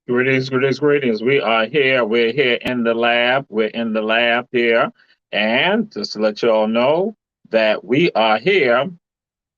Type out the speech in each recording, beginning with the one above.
Greetings, greetings, greetings. We are here. We're here in the lab. We're in the lab here. And just to let you all know that we are here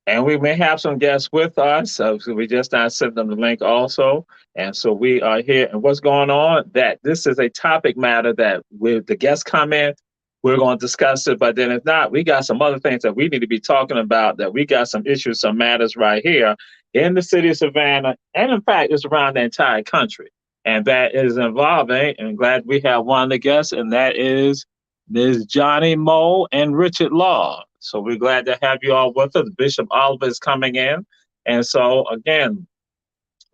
and we may have some guests with us. So we just not sent them the link also. And so we are here. And what's going on? That this is a topic matter that with the guests come in, we're going to discuss it. But then if not, we got some other things that we need to be talking about, that we got some issues, some matters right here in the city of Savannah. And in fact, it's around the entire country. And that is involving, and I'm glad we have one of the guests, and that is Ms. Johnny Moe and Richard Law. So we're glad to have you all with us. Bishop Oliver is coming in. And so, again,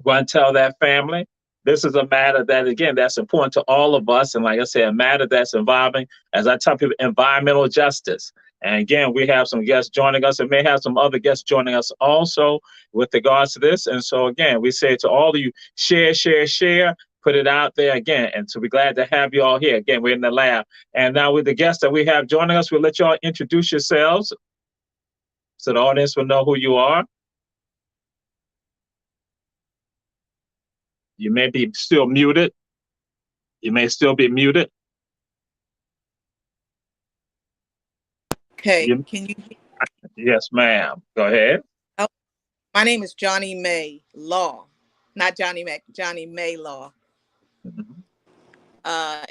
want to tell that family, this is a matter that, again, that's important to all of us. And like I said, a matter that's involving, as I tell people, environmental justice. And again, we have some guests joining us and may have some other guests joining us also with regards to this. And so, again, we say to all of you, share, share, share, put it out there again. And so we're glad to have you all here. Again, we're in the lab. And now with the guests that we have joining us, we'll let you all introduce yourselves so the audience will know who you are. You may be still muted. You may still be muted. Okay, can you? Yes, ma'am. Go ahead. Oh, my name is Johnny May Law, not Johnny Mac, Johnny May Law. Mm-hmm.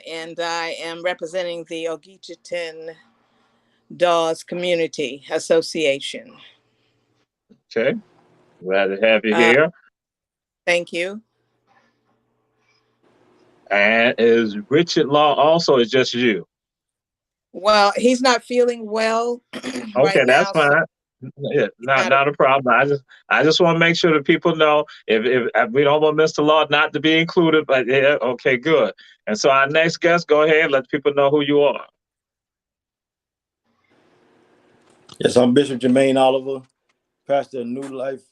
And I am representing the Ogeecheeton Dawes Community Association. Okay, glad to have you here. Thank you. And is Richard Law also, is just you? Well, he's not feeling well. Okay, right that's now, fine. Yeah, not a problem. I just want to make sure that people know if we don't want Mr. Law not to be included, but yeah, okay, good. And so our next guest, go ahead, let people know who you are. Yes, I'm Bishop Jermaine Oliver, pastor of New Life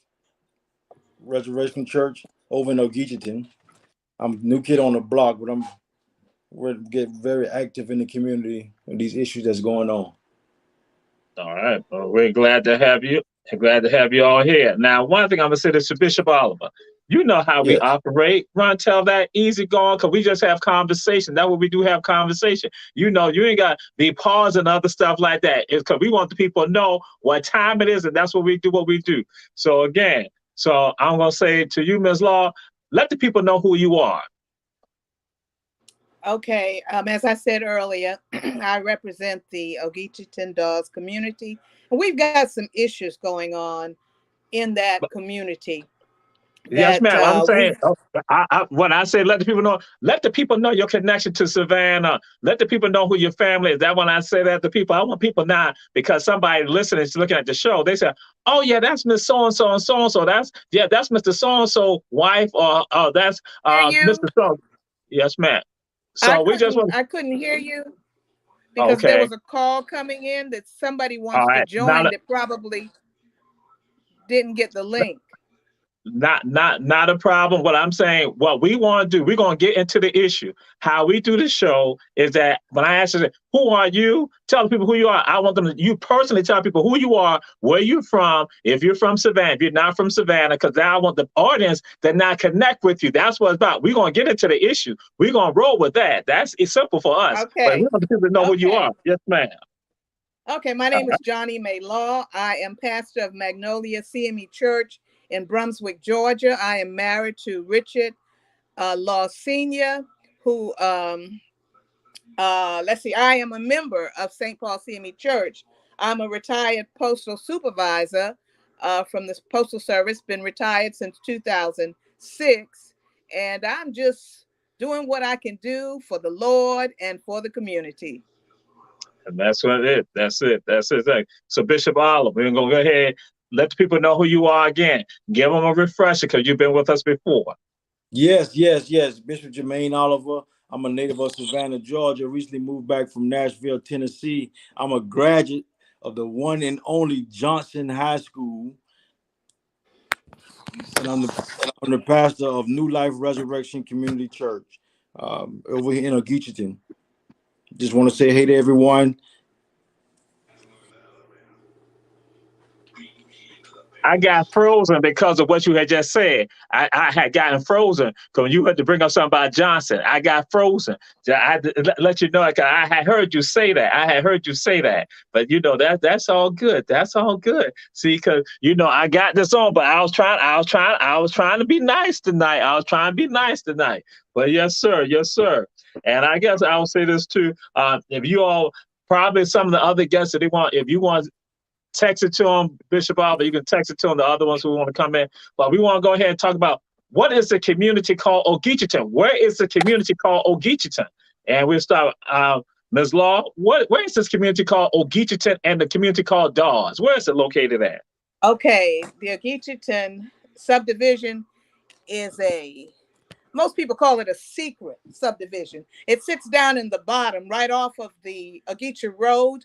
Resurrection Church over in Ogeecheeton. I'm a new kid on the block, but we're getting very active in the community with these issues that's going on. All right. Well, we're glad to have you. And glad to have you all here. Now, one thing I'm going to say this to Bishop Oliver. You know how we operate. Run, tell that easy going, because we just have conversation. That's what we do, have conversation. You know, you ain't got to be pausing other stuff like that. It's because we want the people to know what time it is, and that's what we do. So again, I'm going to say to you, Ms. Law, let the people know who you are. Okay, as I said earlier, I represent the Ogeecheeton Dawes community, and we've got some issues going on in that community. Yes, ma'am. I'm saying, when I say let the people know your connection to Savannah. Let the people know who your family is. That when I say that to people, I want people now, because somebody listening is looking at the show, they say, oh yeah, that's Miss So-and-so and so-and-so. That's Mr. So-and-so wife, or that's Mr. So. Yes, ma'am. So I couldn't hear you because there was a call coming in that somebody wants to join that probably didn't get the link. Not a problem. What I'm saying, what we want to do, we're going to get into the issue. How we do the show is that when I ask you, who are you? Tell the people who you are. I want them to, you personally tell people who you are, where you're from, if you're from Savannah, if you're not from Savannah, because now I want the audience to not connect with you. That's what it's about. We're going to get into the issue. We're going to roll with that. It's simple for us. Okay. But we want the people to know who you are. Yes, ma'am. Okay, my name is Johnny May Law. I am pastor of Magnolia CME Church in Brunswick, Georgia. I am married to Richard Law Sr., who Let's see, I am a member of St. Paul CME Church. I'm a retired postal supervisor from the Postal Service, been retired since 2006. And I'm just doing what I can do for the Lord and for the community. And that's what it is. That's it. That's it. So Bishop Oliver, we're going to go ahead, let the people know who you are again. Give them a refresher because you've been with us before. Yes, yes, yes. Bishop Jermaine Oliver. I'm a native of Savannah, Georgia. Recently moved back from Nashville, Tennessee. I'm a graduate of the one and only Johnson High School. And I'm the pastor of New Life Resurrection Community Church over here in Ogeecheeton. Just want to say hey to everyone. I got frozen because of what you had just said. I had gotten frozen because you had to bring up something about Johnson. I got frozen. I had to let you know, I had heard you say that. I had heard you say that. But you know that's all good. That's all good. See, because you know I got this on, but I was trying to be nice tonight. I was trying to be nice tonight. But yes, sir, yes, sir. And I guess I'll say this too. If you all probably some of the other guests that they want, if you want text it to them, Bishop Alba. You can text it to them, the other ones who want to come in. But we want to go ahead and talk about what is the community called Ogeecheeton? Where is the community called Ogeecheeton? And we'll start, Ms. Law, where is this community called Ogeecheeton and the community called Dawes? Where is it located at? Okay, the Ogeecheeton subdivision is most people call it a secret subdivision. It sits down in the bottom, right off of the Ogeechee Road,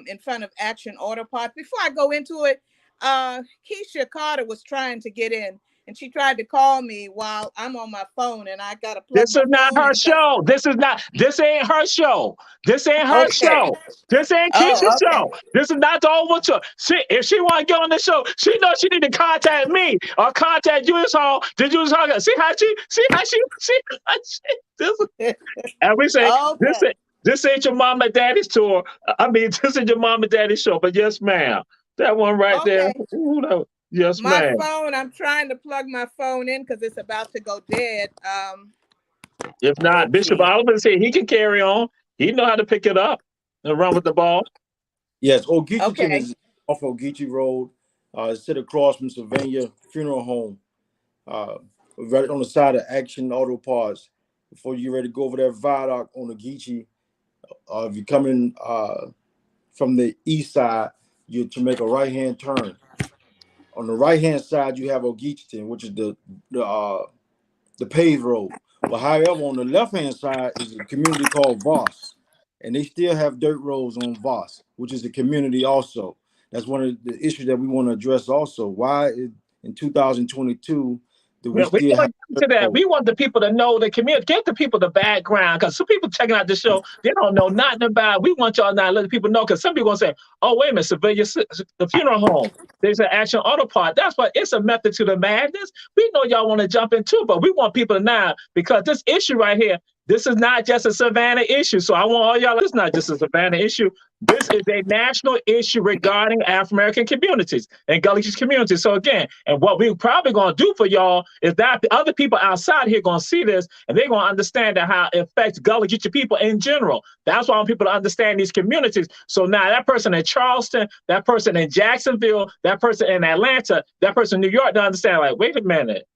in front of Action Auto Parts. Before I go into it, Keisha Carter was trying to get in, and she tried to call me while I'm on my phone, and I got to plug This my is not phone her in. show. This ain't her show. This ain't her Okay. show. This ain't Keisha's Oh, okay. show. This is not the Oval show. If she want to get on the show, she knows she need to contact me or contact Julius Hall. Did Julius Hall? See how she this, and we say Okay. this ain't your mom and daddy's tour. I mean, this is your mom and daddy's show. But yes, ma'am. That one right there. Okay. Ooh, no. Yes, My ma'am. phone, I'm trying to plug my phone in because it's about to go dead. If not, Bishop Okay. Oliver said he can carry on. He know how to pick it up and run with the ball. Yes, Ogeecheeton Okay. is off Ogeechee Road. Sit across from Sylvania Funeral Home. Right on the side of Action Auto Parts. Before you're ready to go over that viaduct on Ogeechee, if you're coming from the east side, you to make a right-hand turn. On the right-hand side, you have Ogeecheeton, which is the paved road. But however, on the left-hand side is a community called Voss, and they still have dirt roads on Voss, which is a community also. That's one of the issues that we want to address also. Why in 2022 do we Yeah, we still have want to get dirt to that. roads? We want the people to know the community. Get the people the background because some people checking out the show, they don't know nothing about it. We want y'all now to let the people know because some people gonna say, "Oh, wait a minute, civilian, the funeral home. There's an Action Auto Part." That's why it's a method to the madness. We know y'all want to jump into, but we want people to now because this issue right here. This is not just a Savannah issue. So I want all y'all. It's not just a Savannah issue. This is a national issue regarding African American communities and Gullah Geechee communities. So again, and what we're probably going to do for y'all is that the other people outside here going to see this and they're going to understand that how it affects Gullah Geechee people in general. That's why I want people to understand these communities. So now that person in Charleston, that person in Jacksonville, that person in Atlanta, that person in New York, to understand like, wait a minute.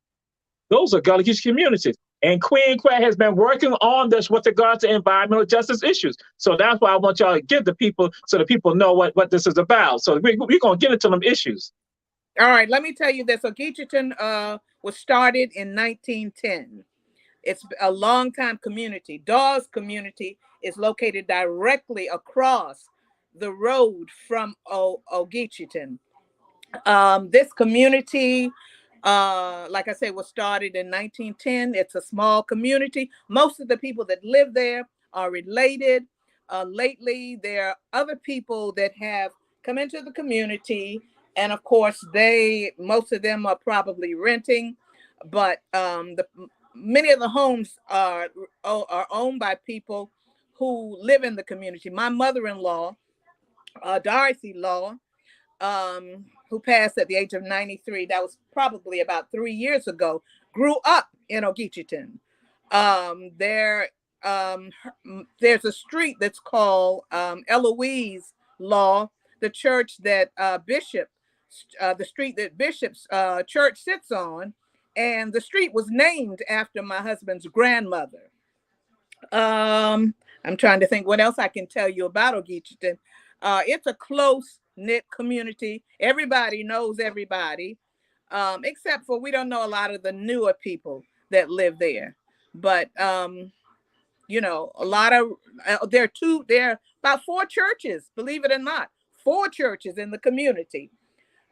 Those are Gullah Geechee communities. And Queen Quet has been working on this with regard to environmental justice issues. So that's why I want y'all to give the people so the people know what this is about. So we're going to get into them issues. All right. Let me tell you this. Ogeecheeton was started in 1910. It's a long-time community. Dawes community is located directly across the road from Ogeecheeton. This community, like I said, was started in 1910. It's a small community. Most of the people that live there are related. Lately, there are other people that have come into the community, and of course, most of them are probably renting, but many of the homes are owned by people who live in the community. My mother-in-law, Dorothy Law, who passed at the age of 93, that was probably about 3 years ago, grew up in Ogeecheeton. There there's a street that's called Eloise Law, the church that the street that Bishop's church sits on, and the street was named after my husband's grandmother. I'm trying to think what else I can tell you about Ogeecheeton. It's a close-knit community. Everybody knows everybody, except for we don't know a lot of the newer people that live there. But you know, a lot of there are about 4 churches, believe it or not, 4 churches in the community.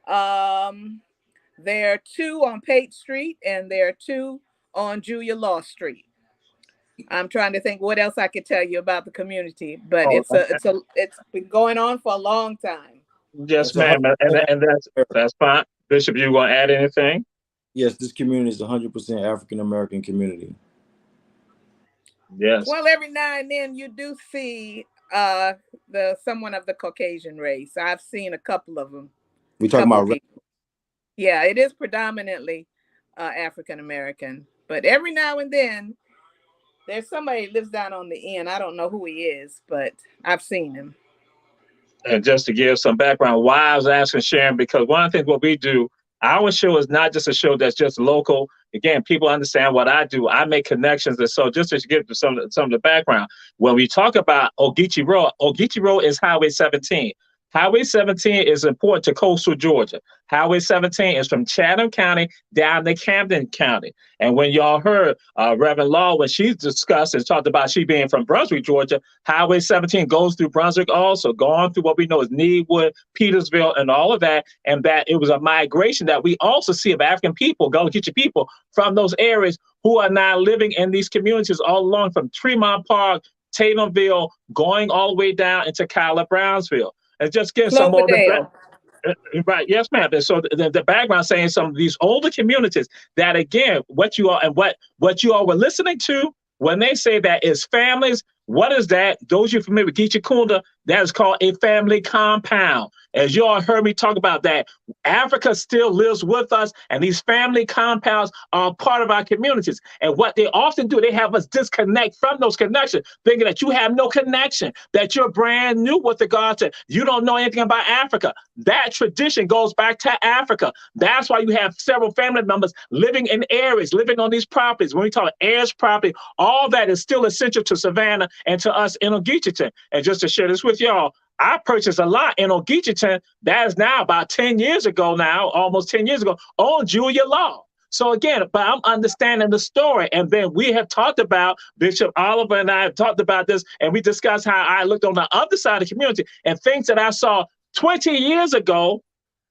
There are 2 on Pate Street and there are 2 on Julia Law Street. I'm trying to think what else I could tell you about the community, but Oh, it's been going on for a long time. yes, That's ma'am, and that's fine. Bishop, you want to add anything? Yes, this community is 100% African American community. Yes. Well, every now and then you do see someone of the Caucasian race. I've seen a couple of them. We talking about people. Yeah, it is predominantly African American, but every now and then there's somebody that lives down on the end. I don't know who he is, but I've seen him. And just to give some background, why I was asking Sharon, because one of the things what we do, our show is not just a show that's just local. Again, people understand what I do. I make connections. And so just to give some of the background, when we talk about Ogeechee Road is Highway 17. Highway 17 is important to coastal Georgia. Highway 17 is from Chatham County down to Camden County. And when y'all heard Reverend Law, when she discussed and talked about she being from Brunswick, Georgia, Highway 17 goes through Brunswick also, going through what we know as Needwood, Petersville, and all of that. And that it was a migration that we also see of African people, Ogeechee people from those areas who are now living in these communities all along from Tremont Park, Tatumville, going all the way down into Kyla, Brownsville. And just give some more. Right, yes, ma'am. And so the background saying some of these older communities that again, what you all were listening to when they say that is families. What is that? Those you familiar with Ogeecheeton, that is called a family compound. As you all heard me talk about that, Africa still lives with us, and these family compounds are part of our communities. And what they often do, they have us disconnect from those connections, thinking that you have no connection, that you're brand new with regard to, you don't know anything about Africa. That tradition goes back to Africa. That's why you have several family members living in areas, living on these properties. When we talk heirs property, all that is still essential to Savannah and to us in Ogeecheeton. And just to share this with y'all, I purchased a lot in Ogeecheeton that is now about 10 years ago now, almost 10 years ago, on Julia Law. So again, but I'm understanding the story. And then we have talked about, Bishop Oliver and I have talked about this, and we discussed how I looked on the other side of the community and things that I saw 20 years ago,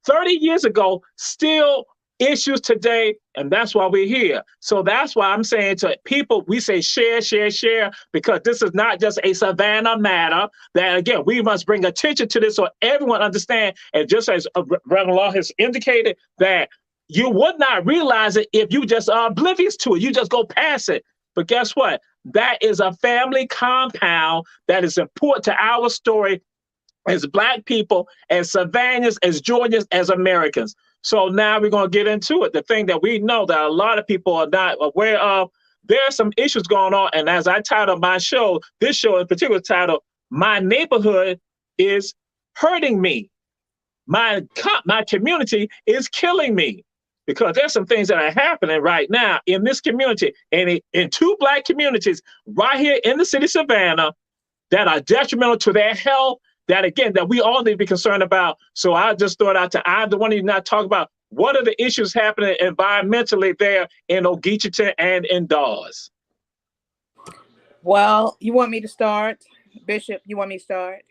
30 years ago, still issues today, and that's why we're here. So that's why I'm saying to people, we say share, share, share, because this is not just a Savannah matter. That again, we must bring attention to this so everyone understand. And just as Reverend Law has indicated, that you would not realize it if you just are oblivious to it. You just go past it. But guess what? That is a family compound that is important to our story as Black people, as Savannahs, as Georgians, as Americans. So now we're going to get into it. The thing that we know that a lot of people are not aware of, there are some issues going on. And as I titled my show, this show in particular titled, My Neighborhood is Hurting Me. My community is killing me. Because there's some things that are happening right now in this community, and in 2 Black communities right here in the city of Savannah that are detrimental to their health, that again, that we all need to be concerned about. So I just thought out to either one of you not talk about what are the issues happening environmentally there in Ogeecheeton and in Dawes. Well, you want me to start? Bishop, you want me to start?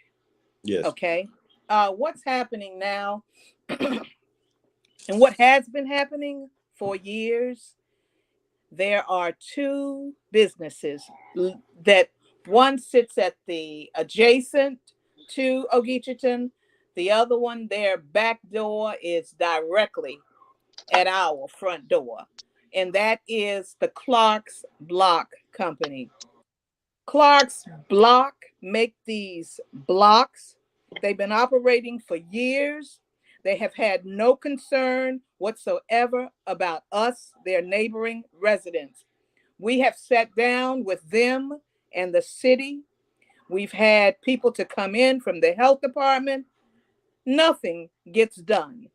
Yes. Okay. What's happening now and what has been happening for years, there are 2 businesses that one sits at the adjacent to Ogeecheeton. The other one, their back door is directly at our front door. And that is the Clark's Block Company. Clark's Block make these blocks. They've been operating for years. They have had no concern whatsoever about us, their neighboring residents. We have sat down with them and the city. We've had people to come in from the health department. Nothing gets done.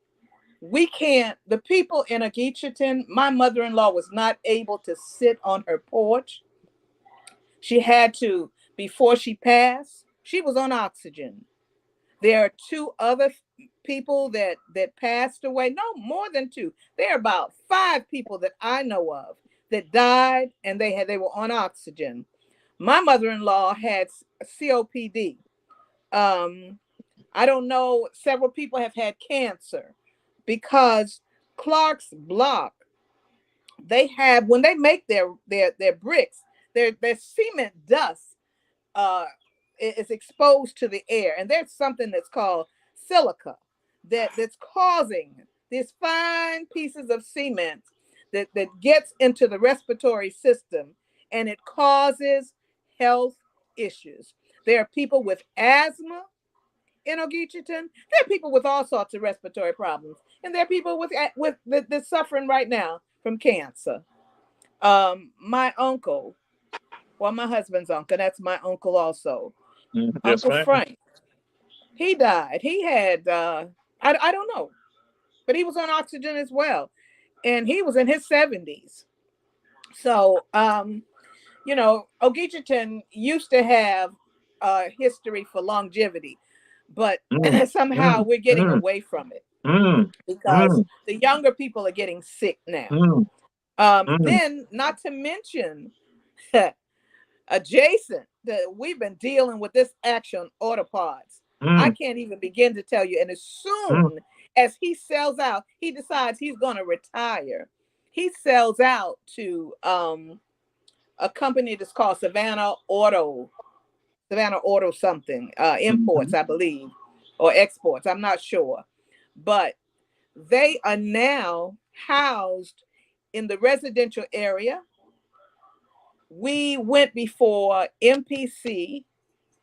We can't, the people in Ogeecheeton, my mother-in-law was not able to sit on her porch. She had to, before she passed, she was on oxygen. There are two other people that passed away. No, more than two. There are about 5 people that I know of that died, and they were on oxygen. My mother-in-law had COPD. I don't know. Several people have had cancer because Clark's Block, they have, when they make their bricks, their cement dust is exposed to the air, and there's something that's called silica that's causing these fine pieces of cement that gets into the respiratory system, and it causes health issues. There are people with asthma in Ogeecheeton. There are people with all sorts of respiratory problems, and there are people with that's suffering right now from cancer. My uncle, well, my husband's uncle, that's my uncle also, Yes, Uncle ma'am. Frank. He died. He had I don't know, but he was on oxygen as well, and he was in his 70s. So Ogeecheeton used to have a history for longevity, but Mm, somehow mm, we're getting mm, away from it mm, because mm, the younger people are getting sick now. mm, mm, Then, not to mention, adjacent, we've been dealing with this action autopods. I mm, can't even begin to tell you. And as mm. soon as he sells out, he decides he's going to retire. He sells out to a company that's called Savannah Auto something, imports, Mhm. I believe, or exports. I'm not sure. But they are now housed in the residential area. We went before MPC.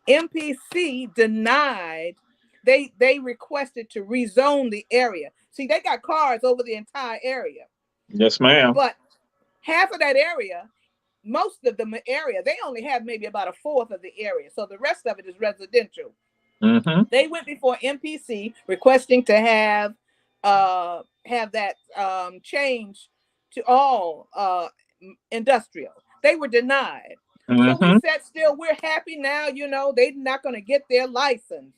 MPC denied. They requested to rezone the area. See, they got cars over the entire area, Yes, ma'am. but half of that area, most of the area, they only have maybe about a fourth of the area. So the rest of it is residential. Mm-hmm. They went before MPC requesting to have that change to all industrial. They were denied. So we Mm-hmm. sat still. We're happy now, they're not going to get their license,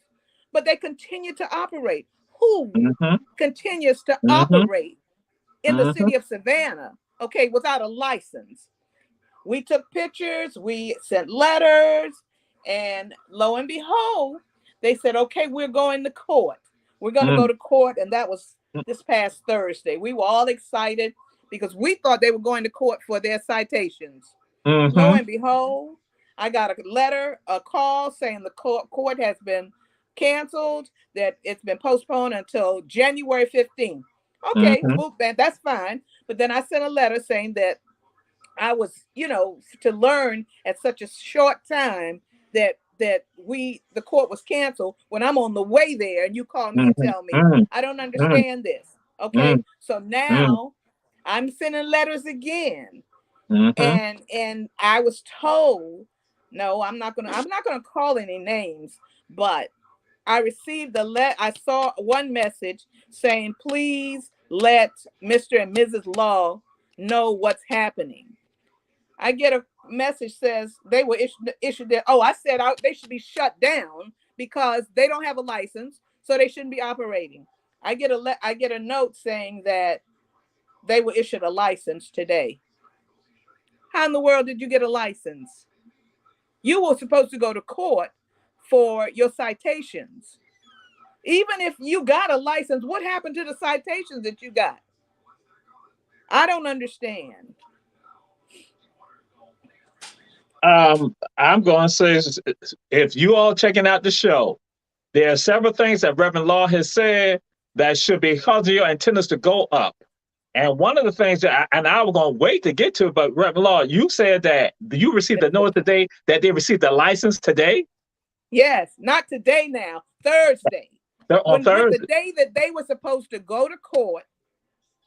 but they continue to operate. Who Mm-hmm. continues to Mm-hmm. operate in the Mm-hmm. city of Savannah, okay, without a license? We took pictures, we sent letters, and lo and behold, they said, okay, we're going to court. We're going to go to court. And that was this past Thursday. We were all excited because we thought they were going to court for their citations. Lo Mm-hmm. and behold, I got a letter, a call saying the court has been canceled, that it's been postponed until January 15th. Okay, Mm-hmm. well, that's fine. But then I sent a letter saying that I was, to learn at such a short time that the court was canceled when I'm on the way there, and you call me and Mm-hmm. tell me Mm-hmm. I don't understand this. Okay, so Mm-hmm. now I'm sending letters again, Mm-hmm. and I was told, no, I'm not gonna call any names, but I received I saw one message saying, please let Mr. and Mrs. Law know what's happening. I get a message says they were issued their, I said they should be shut down because they don't have a license, so they shouldn't be operating. I get a note saying that they were issued a license today. How in the world did you get a license? You were supposed to go to court for your citations. Even if you got a license, what happened to the citations that you got? I don't understand. I'm going to say, if you all checking out the show, there are several things that Reverend Law has said that should be causing your antennas to go up. And one of the things and I was going to wait to get to it, but Reverend Law, you said that you received the notice today that they received the license today? Yes, not today now, Thursday. On When the Thursday? day that they were supposed to go to court,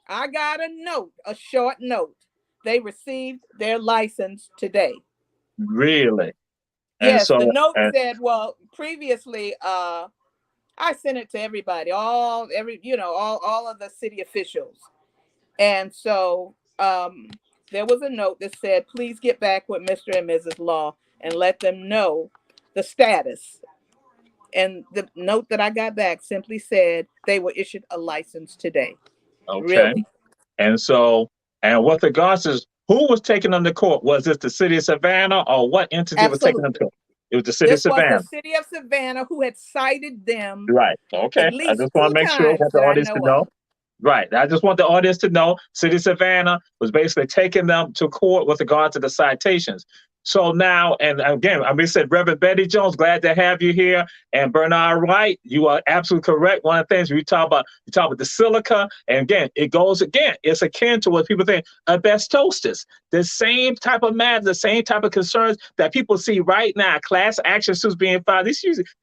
I got a note, a short note. They received their license today. Really? And Yes, the so, note said, well, previously, I sent it to everybody, all of the city officials. And so there was a note that said, please get back with Mr. and Mrs. Law and let them know the status. And the note that I got back simply said they were issued a license today. okay. Really? And so, and with regards to who was taking them to court, was it the city of Savannah or what entity was taking them to Absolutely. court? It was the city of This was the Savannah. city of Savannah who had cited them Right. at Okay. I least just want to two make sure times that the that I audience know can of. know. Right. I just want the audience to know City of Savannah was basically taking them to court with regard to the citations. So now, and again, I mean, said Reverend Betty Jones, glad to have you here. And Bernard Wright, you are absolutely correct. One of the things we talk about, the silica. And again, it's akin to what people think asbestosis. The same type of matter, the same type of concerns that people see right now, class action suits being filed.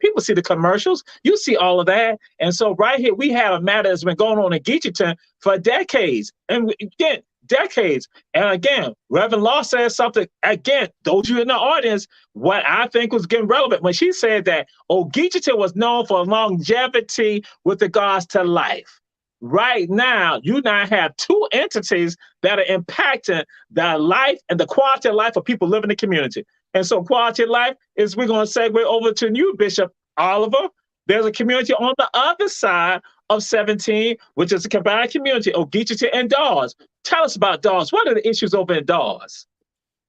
People see the commercials. You see all of that. And so right here, we have a matter that's been going on in Ogeecheeton for decades. And again, decades. And again, Reverend Law says something, again, those of you in the audience, what I think was getting relevant when she said that Ogeecheeton was known for longevity with regards to life. Right now, you now have two entities that are impacting the life and the quality of life of people living in the community. And so quality of life is, we're going to segue over to you, Bishop Oliver. There's a community on the other side of 17, which is a combined community, Ogeecheeton and Dawes. Tell us about Dawes. What are the issues over in Dawes?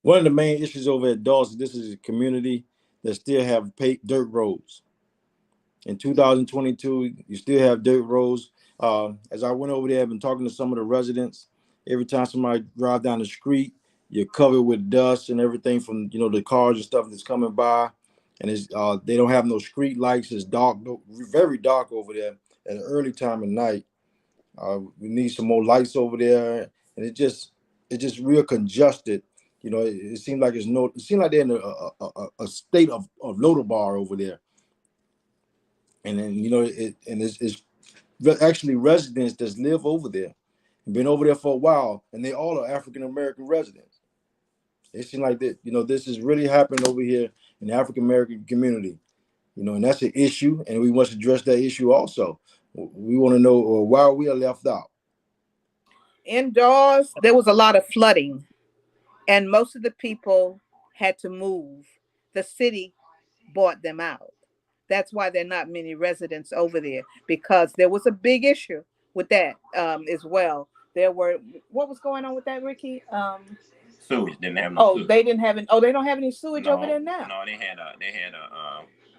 One of the main issues over at Dawes, this is a community that still have dirt roads. In 2022, you still have dirt roads. As I went over there, I've been talking to some of the residents. Every time somebody drive down the street, you're covered with dust and everything from the cars and stuff that's coming by. And they don't have no street lights. It's dark, very dark over there at an early time of night. We need some more lights over there, and it's just real congested. It seems like it seems like they're in a state of Lodabar over there. And then it's actually residents that live over there and been over there for a while, and they all are African American residents. It seems like that this is really happening over here in the African American community, and that's an issue, and we must address that issue also. We want to know why we are left out. In Dawes, there was a lot of flooding, and most of the people had to move. The city bought them out. That's why there are not many residents over there, because there was a big issue with that as well. What was going on with that, Ricky? Sewage didn't have no sewage. They didn't have any. Oh, they don't have any sewage over there now. No, they had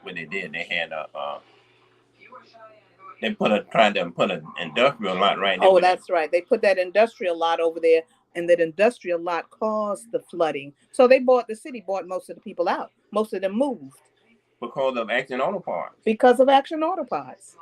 what they did, they had tried to put an industrial lot right there. Oh, that's right. They put that industrial lot over there, and that industrial lot caused the flooding. So the city bought most of the people out. Most of them moved. Because of Action Auto Parts. Because of Action Auto Parts.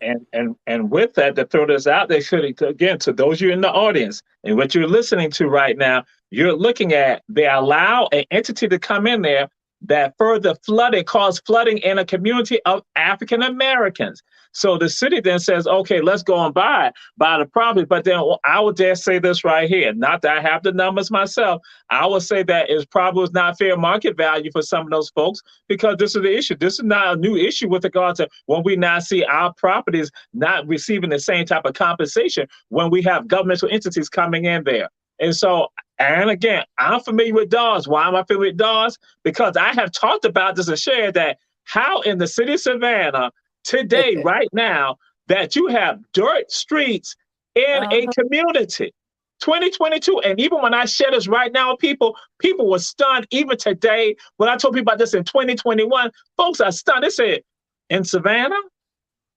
And with that, to throw this out, they should, again, to those of you in the audience and what you're listening to right now, you're looking at, they allow an entity to come in there that further cause flooding in a community of African Americans. So the city then says, okay, let's go and buy the property. But then I would dare say this right here, not that I have the numbers myself. I would say that it probably was not fair market value for some of those folks, because this is the issue. This is not a new issue with regard to when we now see our properties not receiving the same type of compensation when we have governmental entities coming in there. And so, and again, I'm familiar with Dawes. Why am I familiar with Dawes? Because I have talked about this and shared that how in the city of Savannah today, right now, that you have dirt streets in a community. 2022, and even when I share this right now, people were stunned. Even today, when I told people about this in 2021, folks are stunned. They said, in Savannah?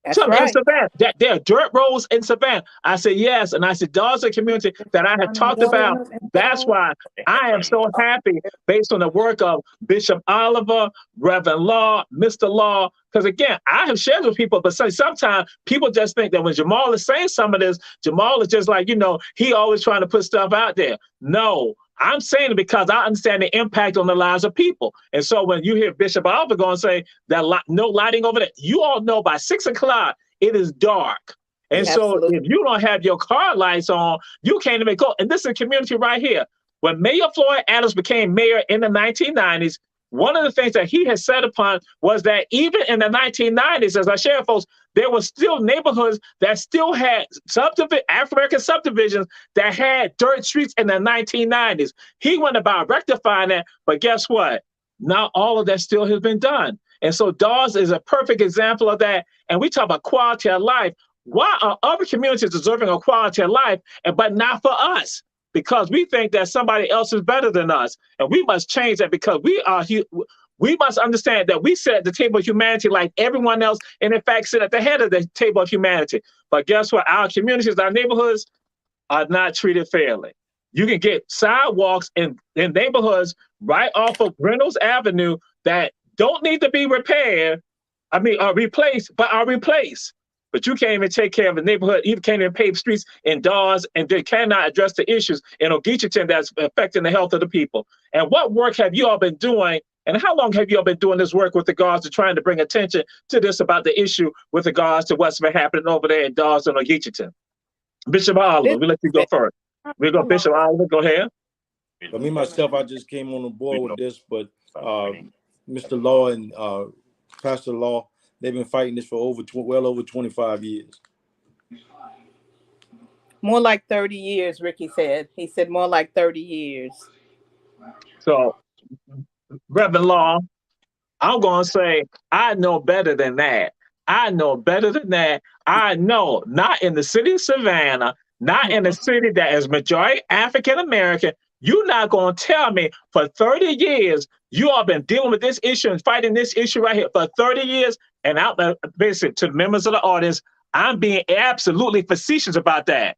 That's right. In Savannah, there are dirt roads in Savannah. I said, yes. And I said, Dawes is a community that I have talked about. That's why I am so happy based on the work of Bishop Oliver, Reverend Law, Mr. Law. Because again, I have shared with people, but sometimes people just think that when Jamal is saying some of this, Jamal is just like, he always trying to put stuff out there. No, I'm saying it because I understand the impact on the lives of people. And so when you hear Bishop Oliver going to say that no lighting over there, you all know by 6 o'clock, it is dark. And so if you don't have your car lights on, you can't even go. And this is a community right here. when Mayor Floyd Adams became mayor in the 1990s, one of the things that he had set upon was that even in the 1990s, as I share, folks, there were still neighborhoods that still had African subdivisions that had dirt streets in the 1990s. He went about rectifying that, but guess what? Not all of that still has been done. And so Dawes is a perfect example of that. And we talk about quality of life. Why are other communities deserving of quality of life, but not for us? Because we think that somebody else is better than us. And we must change that, because we must understand that we sit at the table of humanity like everyone else, and in fact sit at the head of the table of humanity. But guess what? Our communities, our neighborhoods are not treated fairly. You can get sidewalks in neighborhoods right off of Reynolds Avenue that don't need to be repaired, replaced, but are replaced. But you can't even take care of the neighborhood. You can't even pave streets in Dawes, and they cannot address the issues in Ogeecheeton that's affecting the health of the people. And what work have you all been doing? And how long have you all been doing this work with regards to trying to bring attention to this about the issue with regards to what's been happening over there in Dawes and Ogeecheeton? Bishop Oliver, we let you go first. We go, Bishop Oliver, go ahead. For me, myself, I just came on the board with this, but Mr. Law and Pastor Law, they've been fighting this for well over 25 years. More like 30 years, Ricky said. He said more like 30 years. So, Reverend Law, I'm going to say, I know better than that. I know better than that. I know, not in the city of Savannah, not in a city that is majority African American. You're not going to tell me for 30 years you all been dealing with this issue and fighting this issue right here for 30 years. And out there, basically, to the members of the audience, I'm being absolutely facetious about that,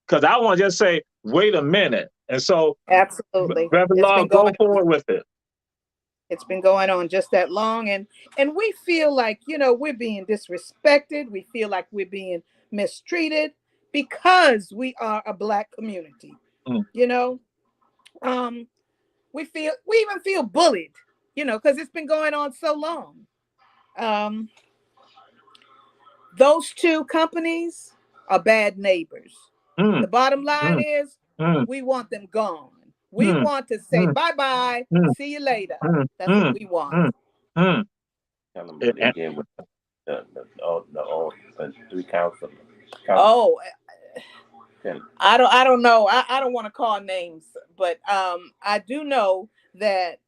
because I want to just say, wait a minute. And so, absolutely, Reverend Law, go forward with it. It's been going on just that long, and we feel like, we're being disrespected. We feel like we're being mistreated because we are a Black community. We even feel bullied, because it's been going on so long. Those two companies are bad neighbors. The bottom line is we want them gone. We want to say bye-bye, see you later. That's what we want. Tell them again with the three councilors. Oh, I don't know. I don't want to call names, but I do know that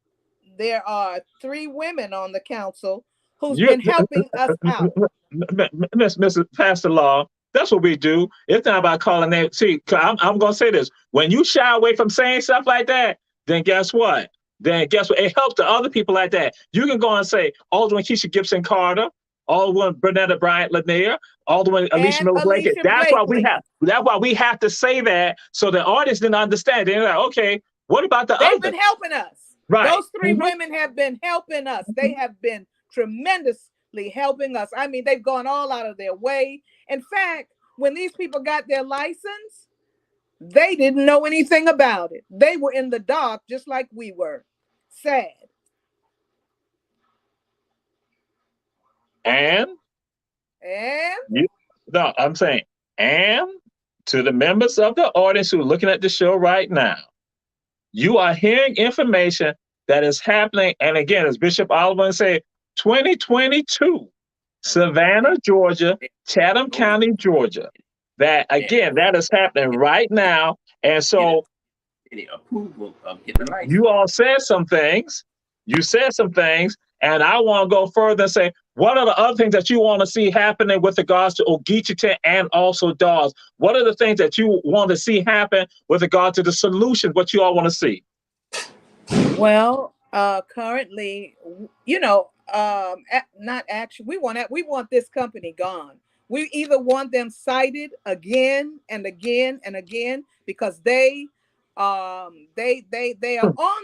there are 3 women on the council who's been helping us out. Mr. Pastor Law, that's what we do. It's not about calling names. See, I'm going to say this. When you shy away from saying stuff like that, then guess what? It helps the other people like that. You can go and say, Alderman Keisha Gibson Carter, Alderman Bernetta Bryant Lanier, Alderman Alicia Miller Blanket. That's why we have to say that, so the audience didn't understand. They're like, okay, what about the others? They've been helping us. Right. Those 3 women have been helping us. They have been tremendously helping us. I mean, they've gone all out of their way. In fact, when these people got their license, they didn't know anything about it. They were in the dark, just like we were. Sad. And I'm saying, and to the members of the audience who are looking at the show right now, you are hearing information that is happening. And again, as Bishop Oliver said, 2022, Savannah, Georgia, Chatham County, Georgia. That is happening right now. And so you all said some things. You said some things. And I want to go further and say, what are the other things that you want to see happening with regards to Ogeecheeton and also Dawes? What are the things that you want to see happen with regard to the solutions, what you all want to see? Well, currently, not actually, we want this company gone. We either want them cited again and again and again, because they are on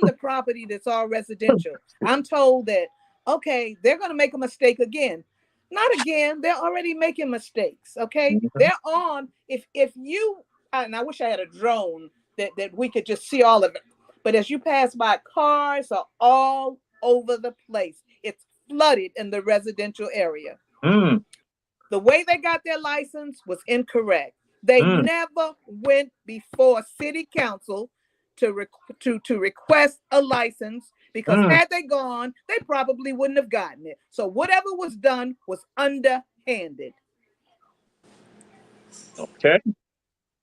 the property that's all residential. I'm told that, okay, they're going to make a mistake again. Not again. They're already making mistakes. Okay. They're on. If you, and I wish I had a drone that we could just see all of it. But as you pass by, cars are all over the place. It's flooded in the residential area. The way they got their license was incorrect. They never went before city council to request a license, because had they gone, they probably wouldn't have gotten it. So whatever was done was underhanded. Okay.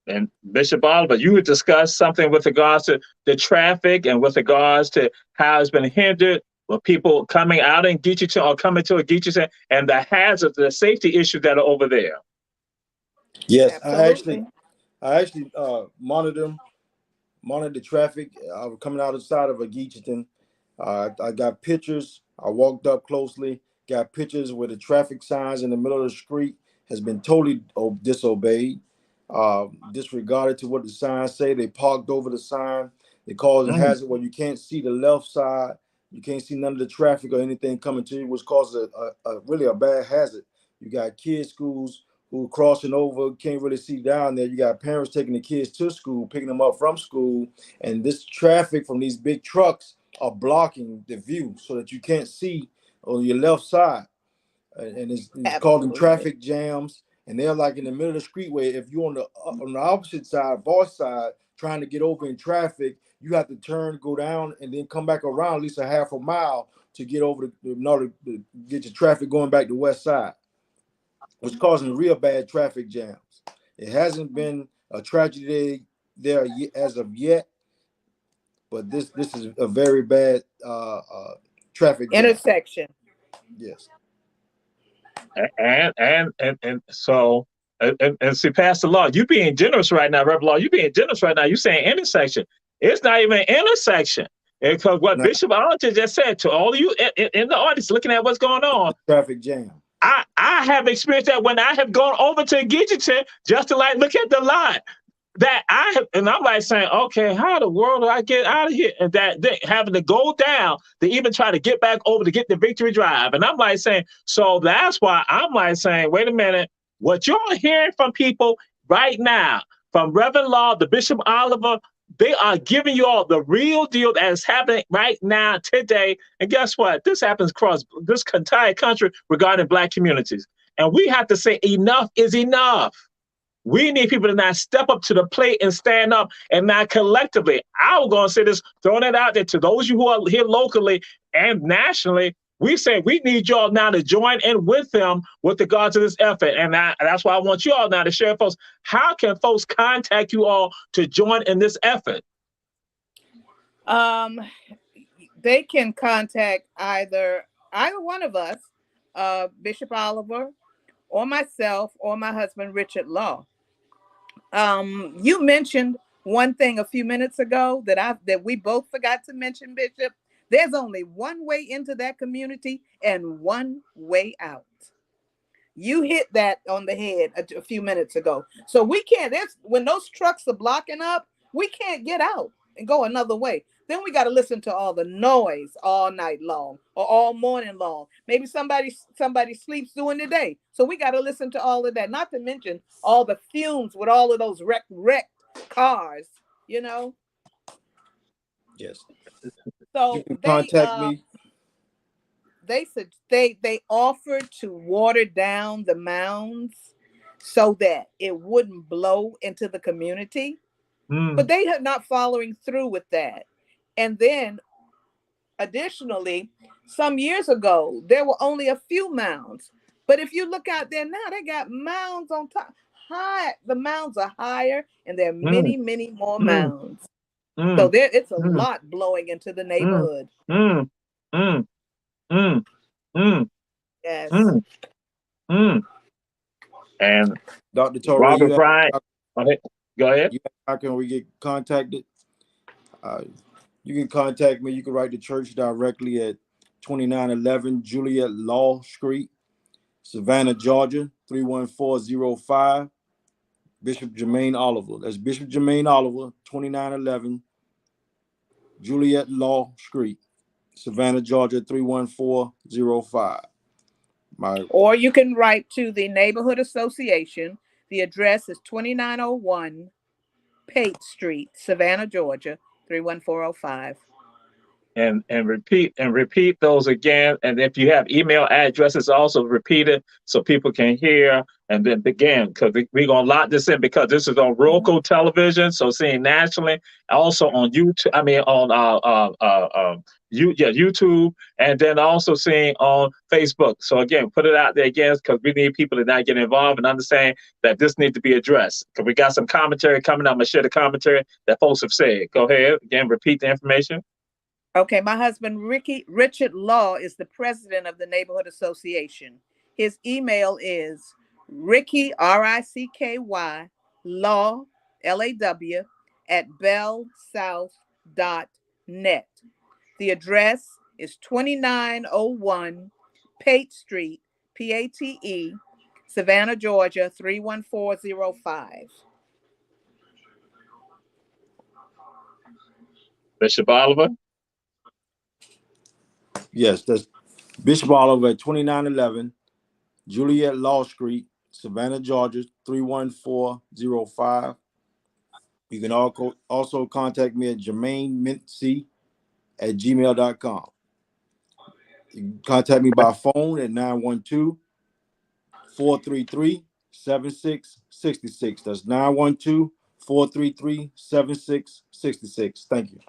And Bishop Oliver, you would discuss something with regards to the traffic and with regards to how it's been hindered with people coming out in Ogeecheeton or coming to Ogeecheeton and the hazards, the safety issues that are over there. Yes, Absolutely. I actually monitor the traffic. I was coming out of the side of Ogeecheeton. I got pictures. I walked up closely. Got pictures where the traffic signs in the middle of the street has been totally disobeyed, disregarded to what the signs say. They parked over the sign. They caused a hazard where you can't see the left side. You can't see none of the traffic or anything coming to you, which causes a really a bad hazard. You got kids' schools who are crossing over, can't really see down there. You got parents taking the kids to school, picking them up from school, and this traffic from these big trucks are blocking the view so that you can't see on your left side. And it's causing traffic jams. And they're like in the middle of the street where if you're on the opposite side, both side, trying to get over in traffic, you have to turn, go down, and then come back around at least a half a mile to get over in order to get your traffic going back to west side, which is causing real bad traffic jams. It hasn't been a tragedy there as of yet, but this is a very bad traffic jam. Intersection. Yes. And so and see, Pastor Law, you being generous right now, Reverend Law, you being generous right now. You saying intersection. It's not even an intersection. Because what Bishop Oliver just said to all of you in the audience looking at what's going on. Traffic jam. I have experienced that when I have gone over to Ogeecheeton just to like look at the lot. That I have, and I'm like saying, okay, how the world do I get out of here? And that they having to go down to even try to get back over to get the Victory Drive. And I'm like saying, so that's why I'm like saying, wait a minute, what you're hearing from people right now, from Reverend Law, the Bishop Oliver, they are giving you all the real deal that is happening right now, today. And guess what? This happens across this entire country regarding Black communities. And we have to say enough is enough. We need people to not step up to the plate and stand up and not collectively. I was going to say this, throwing it out there to those who are here locally and nationally. We say we need y'all now to join in with them with regard to this effort. And that's why I want you all now to share, folks. How can folks contact you all to join in this effort? They can contact either one of us, Bishop Oliver, or myself, or my husband, Richard Law. You mentioned one thing a few minutes ago that we both forgot to mention, Bishop. There's only one way into that community and one way out. You hit that on the head a few minutes ago. So we can't, when those trucks are blocking up, we can't get out and go another way. Then we got to listen to all the noise all night long or all morning long. Maybe somebody sleeps during the day. So we got to listen to all of that, not to mention all the fumes with all of those wrecked cars, you know? Yes. So you can contact me. They offered to water down the mounds so that it wouldn't blow into the community, but they are not following through with that. And then additionally, some years ago, there were only a few mounds. But if you look out there now, they got mounds on top. High, the mounds are higher, and there are many, many more mounds. So it's a lot blowing into the neighborhood. Yes. And Dr. Torrey, Robert Bryant, go ahead. How can we get contacted? You can contact me. You can write the church directly at 2911 Juliet Law Street, Savannah, Georgia, 31405. Bishop Jermaine Oliver. That's Bishop Jermaine Oliver, 2911 Juliet Law Street, Savannah, Georgia, 31405. Or you can write to the Neighborhood Association. The address is 2901 Pate Street, Savannah, Georgia, 31405. and repeat those again. And if you have email addresses, also repeat it so people can hear. And then begin, because we're gonna lock this in because this is on local television, so seeing nationally, also on YouTube. I mean on YouTube, and then also seeing on Facebook. So again, put it out there again because we need people to not get involved and understand that this needs to be addressed. Because we got some commentary coming up. I'm gonna share the commentary that folks have said. Go ahead again, repeat the information. Okay, my husband Richard Law is the president of the neighborhood association. His email is Ricky RICKY Law LAW at bellsouth.net. The address is 2901 Pate Street, PATE, Savannah, Georgia 31405. Bishop Oliver. Yes, that's Bishop Oliver at 2911 Juliet Law Street, Savannah, Georgia 31405. You can also contact me at jermainemincy@gmail.com. You can contact me by phone at 912-433-7666. That's 912-433-7666. Thank you.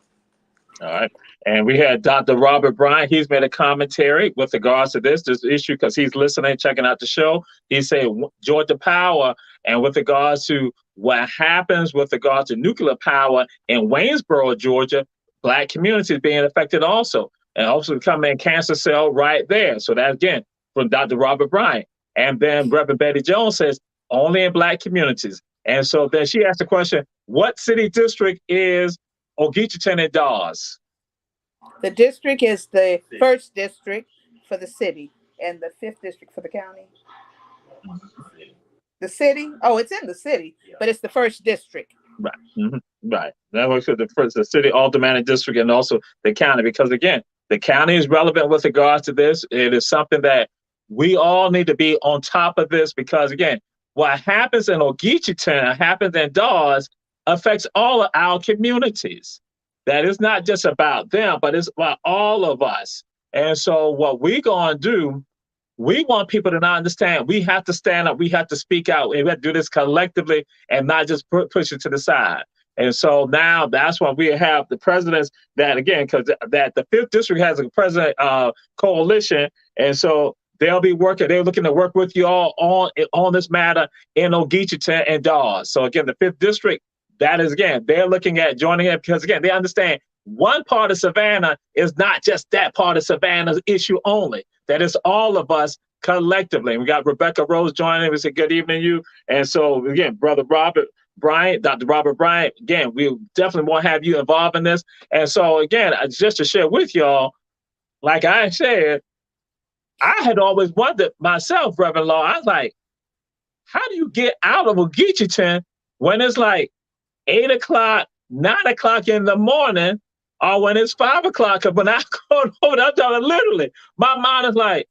All right. And we had Dr. Robert Bryant. He's made a commentary with regards to this issue because he's listening, checking out the show. He said Georgia Power, and with regards to what happens with regards to nuclear power in Waynesboro, Georgia, Black communities being affected also. And also coming in cancer cell right there. So that again, from Dr. Robert Bryant. And then Reverend Betty Jones says, only in Black communities. And so then she asked the question, what city district is Ogeecheeton and Dawes? The district is the first district for the city and the fifth district for the county. The city? Oh, it's in the city, but it's the first district. Right. Right. That works for the city, aldermanic district, and also the county, because again, the county is relevant with regards to this. It is something that we all need to be on top of this because again, what happens in Ogeecheeton, happens in Dawes, affects all of our communities. That is not just about them, but it's about all of us. And so what we're going to do, we want people to not understand. We have to stand up. We have to speak out. We have to do this collectively and not just push it to the side. And so now that's why we have the presidents that, again, because that the 5th district has a president coalition. And so they'll be working. They're looking to work with you all on this matter in Ogeecheeton and Dawes. So again, the 5th district, that is, again, they're looking at joining it because, again, they understand one part of Savannah is not just that part of Savannah's issue only. That is all of us collectively. We got Rebecca Rose joining. We say good evening to you. And so, again, Brother Robert Bryant, Dr. Robert Bryant, again, we definitely want to have you involved in this. And so, again, just to share with y'all, like I said, I had always wondered myself, Reverend Law, I was like, how do you get out of Ogeecheeton when it's like 8 o'clock, 9 o'clock in the morning, or when it's 5 o'clock? Because when I go over, I'm talking literally, my mind is like,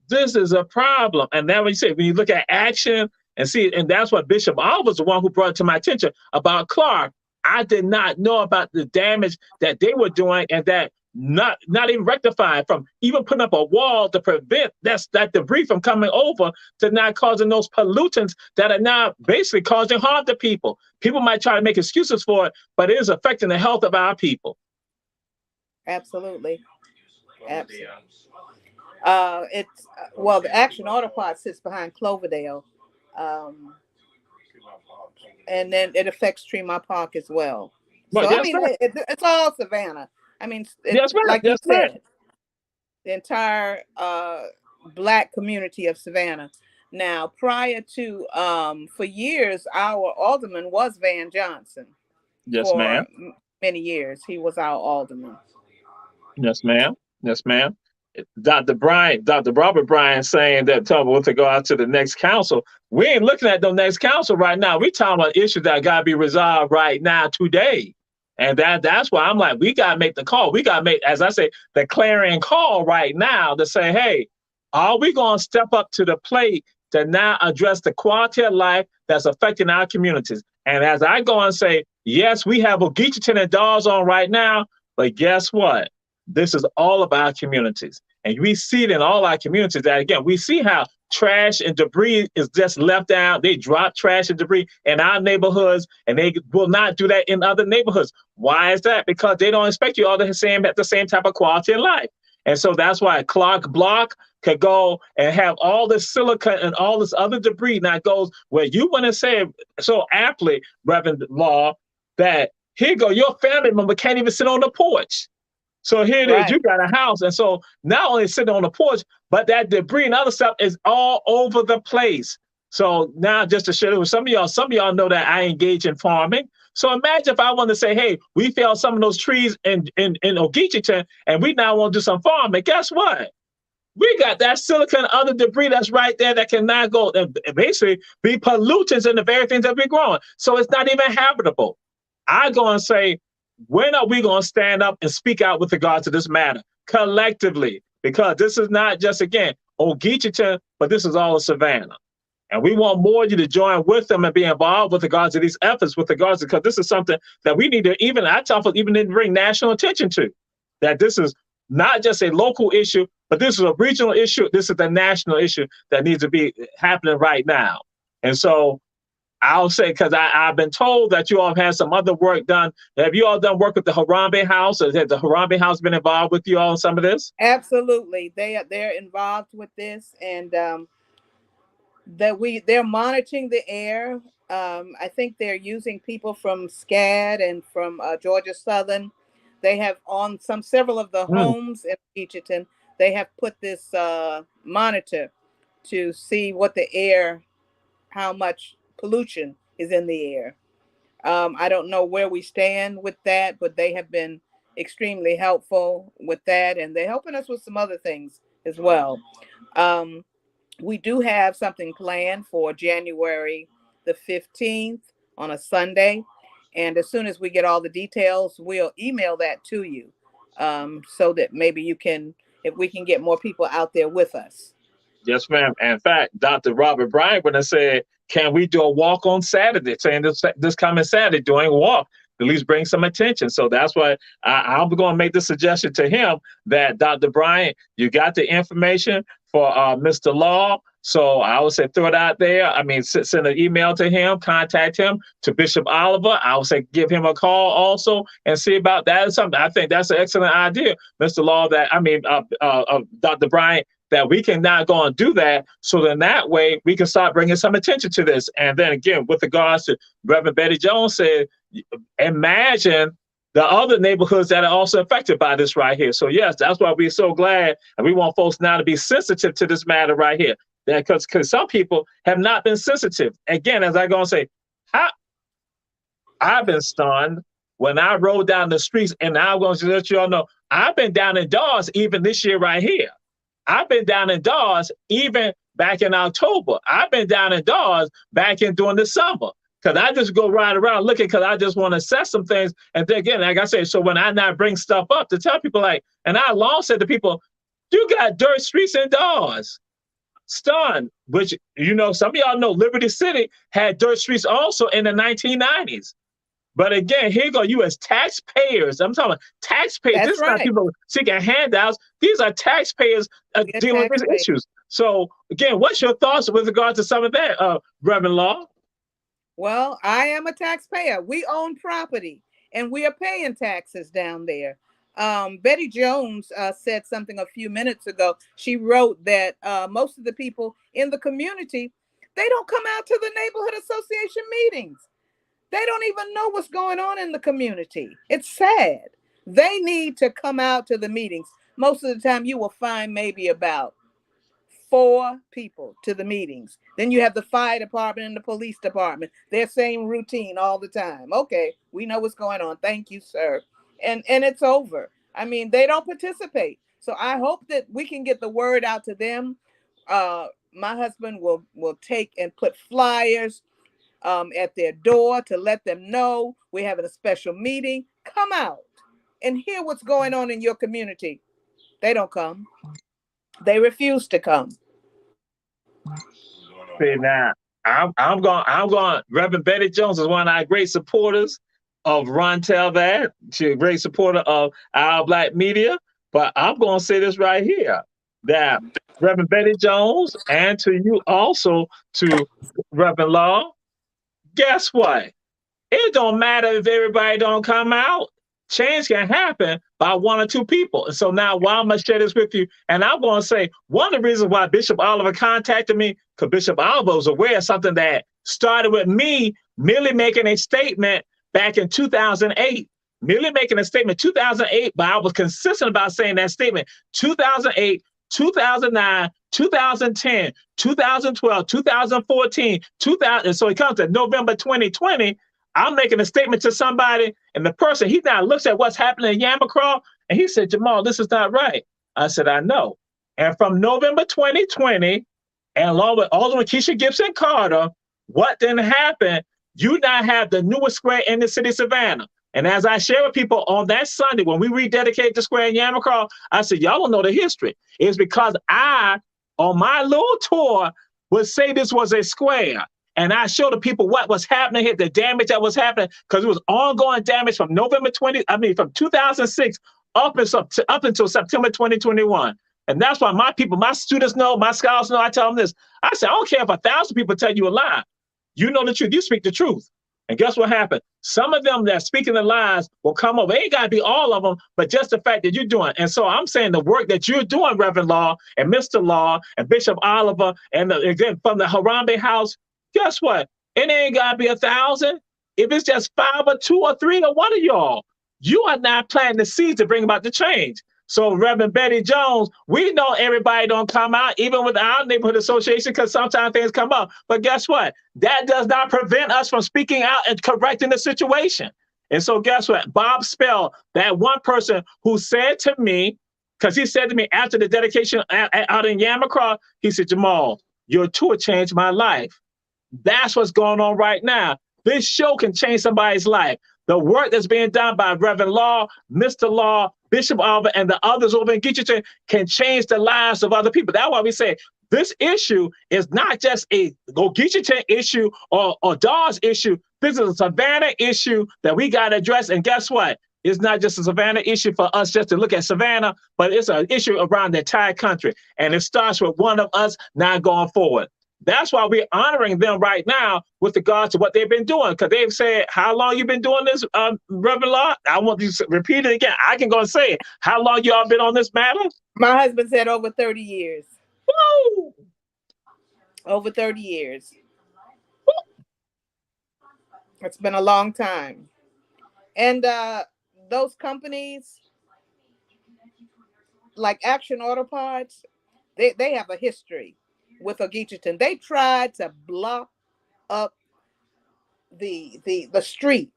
this is a problem. And then when you look at action and see, and that's what Bishop Oliver was the one who brought it to my attention about Clark. I did not know about the damage that they were doing and that not even rectified, from even putting up a wall to prevent that debris from coming over to not causing those pollutants that are now basically causing harm to people. People might try to make excuses for it, but it is affecting the health of our people. Absolutely. Absolutely. Well, the Action Auto Parts sits behind Cloverdale. And then it affects Tremont Park as well. So, I mean, it's all Savannah. I mean, like you said, the entire Black community of Savannah. Now, prior to, for years, our alderman was Van Johnson. Yes, ma'am. Many years, he was our alderman. Yes, ma'am. Yes, ma'am. Dr. Robert Bryant saying that with regard to the next council, we ain't looking at the next council right now. We talking about issues that got to be resolved right now, today. And that's why I'm like, we got to make the call. We got to make, as I say, the clarion call right now to say, hey, are we going to step up to the plate to now address the quality of life that's affecting our communities? And as I go and say, yes, we have Ogeecheeton and Dawes on right now, but guess what? this is all about communities. And we see it in all our communities that, again, we see how trash and debris is just left out. They drop trash and debris in our neighborhoods, and they will not do that in other neighborhoods. Why is that? Because they don't expect you all to have the same type of quality of life. And so that's why Clark Block could go and have all this silica and all this other debris that goes where you want to say so aptly, Reverend Law, that here go, your family member can't even sit on the porch. So here it is, you got a house. And so not only sitting on the porch, but that debris and other stuff is all over the place. So now just to share with some of y'all know that I engage in farming. So imagine if I want to say, hey, we felled some of those trees in Ogeecheeton and we now want to do some farming. Guess what? We got that silica and other debris that's right there that cannot go and basically be pollutants in the very things that we're growing. So it's not even habitable. I go and say, when are we going to stand up and speak out with regard to this matter collectively? Because this is not just, again, Ogeecheeton, but this is all of Savannah. And we want more of you to join with them and be involved with regards to these efforts, with regards to, because this is something that we need to even bring national attention to, that this is not just a local issue, but this is a regional issue. This is the national issue that needs to be happening right now. And so I'll say, because I've been told that you all have had some other work done. Have you all done work with the Harambe House? Or has the Harambe House been involved with you all in some of this? Absolutely. They're involved with this, and they're monitoring the air. I think they're using people from SCAD and from Georgia Southern. They have on several of the homes in Ogeecheeton, they have put this monitor to see what the air, how much pollution is in the air. I don't know where we stand with that, but they have been extremely helpful with that, and they're helping us with some other things as well. We do have something planned for January the 15th on a Sunday. And as soon as we get all the details, we'll email that to you, so that maybe if we can get more people out there with us. Yes, ma'am. And in fact, Dr. Robert Bryant would have said, can we do a walk on Saturday, saying this coming Saturday, doing a walk, at least bring some attention. So that's why I'm going to make the suggestion to him that, Dr. Bryant, you got the information for Mr. Law. So I would say throw it out there. I mean, send an email to him, contact him, to Bishop Oliver. I would say give him a call also and see about that. Something I think that's an excellent idea, Mr. Law. Dr. Bryant, that we can now go and do that. So then that way we can start bringing some attention to this. And then again, with regards to Reverend Betty Jones said, imagine the other neighborhoods that are also affected by this right here. So yes, that's why we're so glad. And we want folks now to be sensitive to this matter right here. Because some people have not been sensitive. Again, as I go and say, I've been stunned when I rode down the streets, and I'm going to let you all know, I've been down in Dawes even this year right here. I've been down in Dawes even back in October. I've been down in Dawes back in during the summer. Because I just go right around looking, because I just want to assess some things. And then again, like I say, so when I now bring stuff up to tell people, like, and I long said to people, you got dirt streets in Dawes. Stunned, which, some of y'all know Liberty City had dirt streets also in the 1990s. But again, here you go, you as taxpayers, I'm talking about taxpayers. That's this is right. not people seeking handouts. These are taxpayers dealing with these issues. So again, what's your thoughts with regard to some of that, Reverend Law? Well, I am a taxpayer. We own property and we are paying taxes down there. Betty Jones said something a few minutes ago. She wrote that most of the people in the community, they don't come out to the neighborhood association meetings. They don't even know what's going on in the community. It's sad. They need to come out to the meetings. Most of the time you will find maybe about 4 people to the meetings. Then you have the fire department and the police department. Their same routine all the time. Okay, we know what's going on. Thank you, sir. And it's over. I mean, they don't participate. So I hope that we can get the word out to them. My husband will take and put flyers at their door to let them know we're having a special meeting. Come out and hear what's going on in your community. They don't come. They refuse to come. See, now I'm going. Reverend Betty Jones is one of our great supporters of Run Tell That. She's a great supporter of Our Black Media. But I'm going to say this right here, that Reverend Betty Jones, and to you also, to Reverend Law, guess what? It don't matter if everybody don't come out. Change can happen by one or two people. And so now, why I'm going to share this with you, and I'm going to say one of the reasons why Bishop Oliver contacted me, because Bishop Oliver was aware of something that started with me merely making a statement back in 2008. Merely making a statement 2008, but I was consistent about saying that statement 2008, 2009, 2010, 2012, 2014, 2000. And so it comes to November 2020. I'm making a statement to somebody, and the person, he now looks at what's happening in Yamacraw, and he said, Jamal, this is not right. I said, I know. And from November 2020, and along with Alderman Keisha Gibson Carter, what then happened? You now have the newest square in the city of Savannah. And as I share with people on that Sunday, when we rededicated the square in Yamacraw, I said, y'all don't know the history. It's because I, on my little tour, would say this was a square. And I showed the people what was happening here, the damage that was happening, because it was ongoing damage from from 2006 up until September 2021. And that's why my people, my students know, my scholars know, I tell them this. I say, I don't care if 1,000 people tell you a lie. You know the truth, you speak the truth. And guess what happened? Some of them that speaking the lies will come over. It ain't got to be all of them, but just the fact that you're doing. And so I'm saying the work that you're doing, Reverend Law and Mr. Law and Bishop Oliver, and again from the Harambe House, guess what? It ain't got to be 1,000. If it's just 5 or 2 or 3 or 1 of y'all, you are not planting the seeds to bring about the change. So Reverend Betty Jones, we know everybody don't come out, even with our neighborhood association, because sometimes things come up. But guess what? That does not prevent us from speaking out and correcting the situation. And so guess what? Bob Spell, that one person who said to me, because he said to me after the dedication out in Yamacraw, he said, Jamal, your tour changed my life. That's what's going on right now. This show can change somebody's life. The work that's being done by Reverend Law, Mr. Law, Bishop Oliver, and the others over in Ogeecheeton can change the lives of other people. That's why we say this issue is not just a Ogeecheeton issue or Dawes issue. This is a Savannah issue that we got to address. And guess what? It's not just a Savannah issue for us just to look at Savannah, but it's an issue around the entire country. And it starts with one of us not going forward. That's why we're honoring them right now with regards to what they've been doing. Because they've said, how long you been doing this, Reverend Law? I want you to repeat it again. I can go and say it. How long y'all been on this matter? My husband said over 30 years. Woo! Over 30 years. Woo! It's been a long time. And those companies, like Action Auto Parts, they have a history with Ogeecheeton. They tried to block up the street.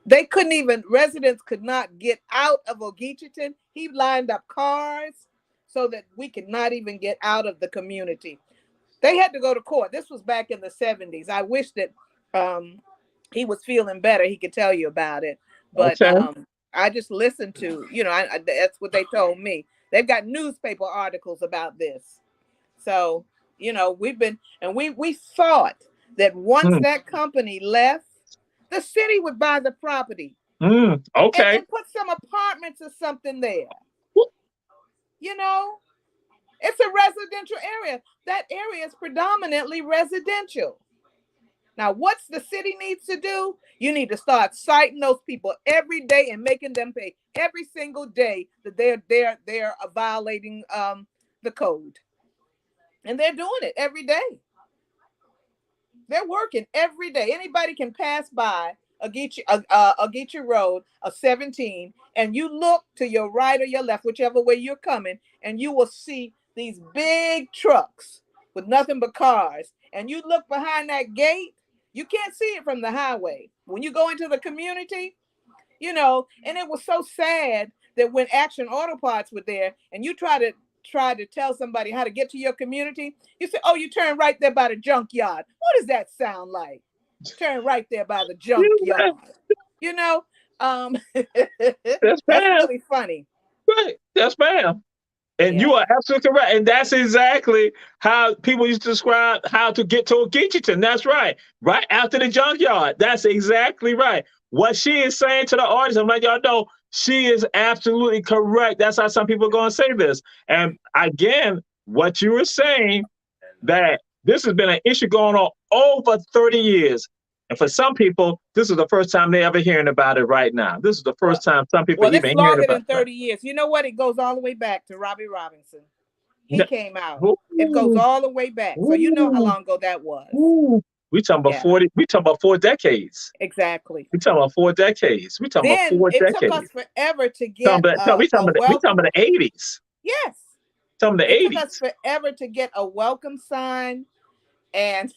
They couldn't even, residents could not get out of Ogeecheeton. He lined up cars so that we could not even get out of the community. They had to go to court. This was back in the 70s. I wish that he was feeling better. He could tell you about it. But okay. I just listened to, that's what they told me. They've got newspaper articles about this. So, we've been, and we thought that once that company left, the city would buy the property. Okay. And put some apartments or something there. It's a residential area. That area is predominantly residential. Now, what's the city needs to do? You need to start citing those people every day and making them pay every single day that they're violating the code. And they're doing it every day. They're working every day. Anybody can pass by Ogeechee Road, 17, and you look to your right or your left, whichever way you're coming, and you will see these big trucks with nothing but cars. And you look behind that gate, you can't see it from the highway. When you go into the community, and it was so sad that when Action Auto Parts were there and you try to tell somebody how to get to your community, you say, oh, you turn right there by the junkyard. What does that sound like? Turn right there by the junkyard. That's really funny. Right. That's bad. And you are absolutely correct. And that's exactly how people used to describe how to get to Ogeecheeton. That's right. Right after the junkyard. That's exactly right. What she is saying to the audience, I'm letting y'all know, She is absolutely correct. That's how some people are going to say this. And again, what you were saying, that this has been an issue going on over 30 years. And for some people, this is the first time they ever hearing about it right now. This is the first time some people Well, it's even hearing longer about than 30 years. You know what? It goes all the way back to Robbie Robinson. He it. came out. Ooh, It goes all the way back. So you know how ooh, long ago that was. ooh. We talking about Yeah, 40, we talking about 4 decades. exactly. We talking about 4 decades. We talking about Then four it took us decades. forever to Talking get about, no, a we talking welcome. about the 80s. Yes, Talking about the it took us 80s. forever to get a welcome sign and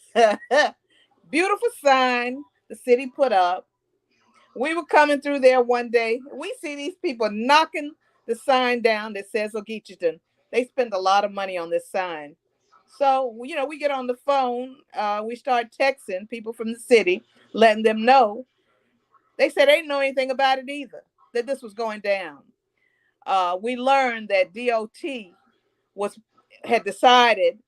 beautiful sign the city put up. We were coming through there one day. We see these people knocking the sign down that says Ogeecheeton. They spend a lot of money on this sign. So, you know, we get on the phone. We start texting people from the city, letting them know. They said they didn't know anything about it either, that this was going down. We learned that DOT was had decided,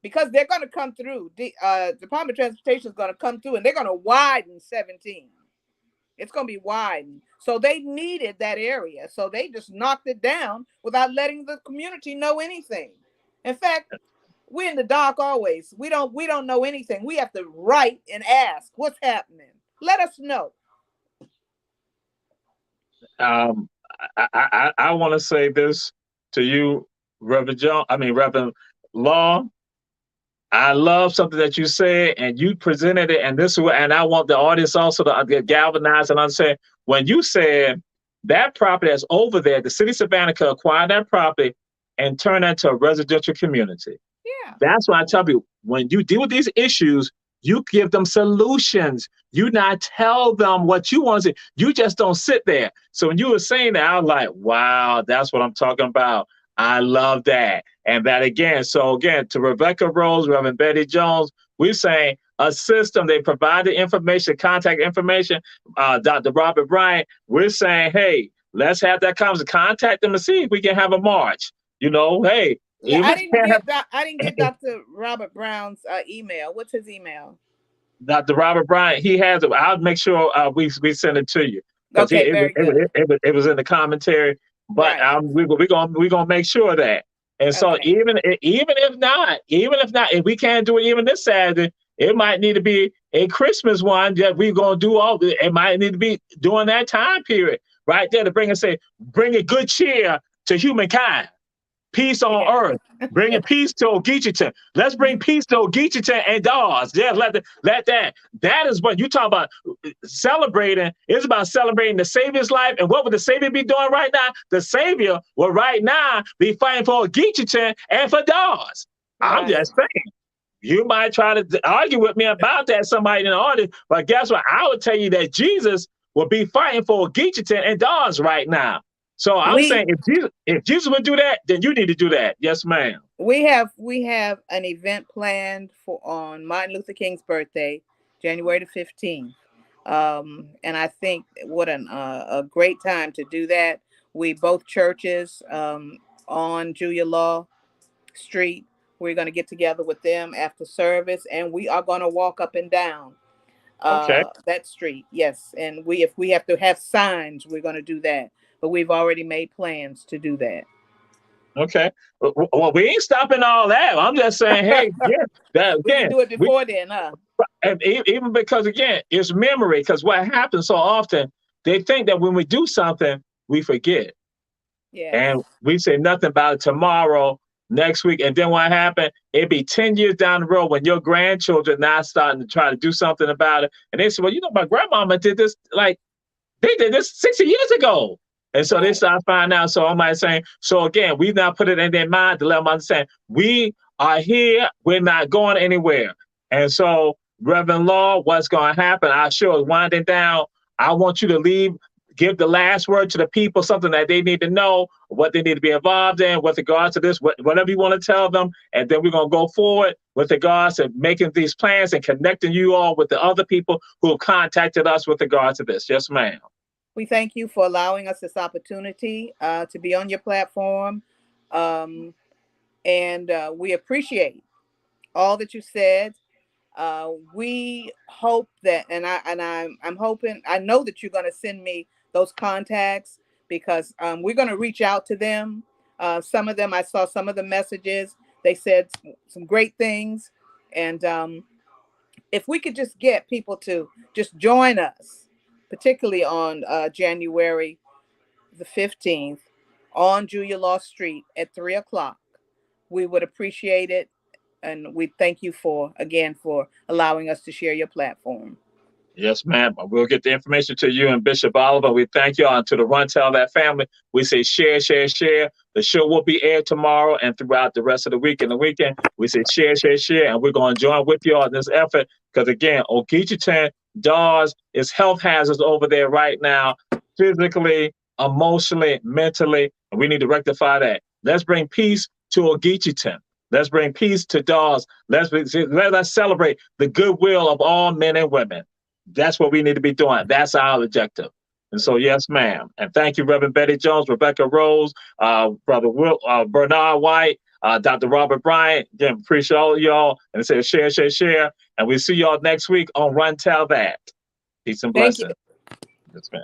because they're going to come through. The Department of Transportation is going to come through, and they're going to widen 17. It's going to be widened. So they needed that area. So they just knocked it down without letting the community know anything. In fact, we're in the dark always. We don't know anything. We have to write and ask what's happening. Let us know. Um, I want to say this to you, Reverend John. I mean, Reverend Law. I love something that you said, and you presented it, and this way, and I want the audience also to get galvanized and understand. When you said that property that's over there, the city of Savannah could acquire that property and turn that into a residential community. Yeah. That's why I tell you, when you deal with these issues, you give them solutions. You not tell them what you want to see. You just don't sit there. So when you were saying that, I was like, wow, that's what I'm talking about. I love that. And that again, so again, to Rebecca Rose, Reverend Betty Jones, we're saying a system, they provide the information, contact information, Dr. Robert Bryant, we're saying, hey, let's have that conversation, contact them and see if we can have a march. You know, hey, Yeah, even I if you didn't can't get that. I didn't get Dr. Robert Brown's email. What's his email? Dr. Robert Bryant, he has it. I'll make sure we send it to you because Okay, very good. it was in the commentary. But Right. we gonna make sure of that. And so Okay. even if not, if we can't do it even this Saturday, it might need to be a Christmas one that we're gonna do all. It might need to be during that time period right there to bring a good cheer to humankind. Peace on Yeah. earth, bringing peace to Ogeecheeton. Let's bring peace to Ogeecheeton and Dawes. Yeah, let that. That is what you talk about celebrating. It's about celebrating the Savior's life. And what would the Savior be doing right now? The Savior will right now be fighting for Ogeecheeton and for Dawes. I'm Right. just saying. You might try to argue with me about that, somebody in the audience, but guess what? I would tell you that Jesus will be fighting for Ogeecheeton and Dawes right now. So I'm saying We if Jesus would do that, then you need to do that. Yes, ma'am. we have an event planned for on Martin Luther King's birthday, January the 15th. And I think what a great time to do that. We both churches on Julia Law Street. We're going to get together with them after service, and we are going to walk up and down Okay. that street. Yes, and if we have to have signs, we're going to do that. But we've already made plans to do that. Okay. Well, we ain't stopping all that. I'm just saying, hey, yeah, that We can again, do it before then, huh? even because again, it's memory. Because what happens so often, they think that when we do something, we forget. Yes. And we say nothing about it tomorrow, next week. And then what happened? It'd be 10 years down the road when your grandchildren now starting to try to do something about it. And they say, well, you know, my grandmama did this, like, they did this 60 years ago. And so they Right. start finding out. So I might say, so again, we've now put it in their mind to let them understand we are here, we're not going anywhere. And so, Reverend Law, what's going to happen? Our show is winding down. I want you to leave, give the last word to the people, something that they need to know, what they need to be involved in with regards to this, whatever you want to tell them. And then we're going to go forward with regards to making these plans and connecting you all with the other people who have contacted us with regards to this. Yes, ma'am. We thank you for allowing us this opportunity to be on your platform. Um, and we appreciate all that you said. We hope that, and I'm hoping, I know that you're going to send me those contacts because we're going to reach out to them. Some of them, I saw some of the messages. They said some great things. And if we could just get people to just join us, particularly on January the 15th on Julia Law Street at 3 o'clock, we would appreciate it. And we thank you again for allowing us to share your platform. Yes, ma'am. We'll get the information to you and Bishop Oliver. We thank y'all, and to the Run Tell That family. We say share, share, share. The show will be aired tomorrow and throughout the rest of the week and the weekend. We say share, share, share, and we're going to join with y'all in this effort because, again, Ogeecheeton, Dawes, is health hazards over there right now, physically, emotionally, mentally, and we need to rectify that. Let's bring peace to Ogeecheeton. Let's bring peace to Dawes. Let us celebrate the goodwill of all men and women. That's what we need to be doing. That's our objective. And so, yes, ma'am. And thank you, Reverend Betty Jones, Rebecca Rose, Brother Bernard White, Dr. Robert Bryant. Again, appreciate all of y'all. And it says share, share, share. And we'll see y'all next week on Run Tell That. Peace and blessings. Thank you. Yes, ma'am.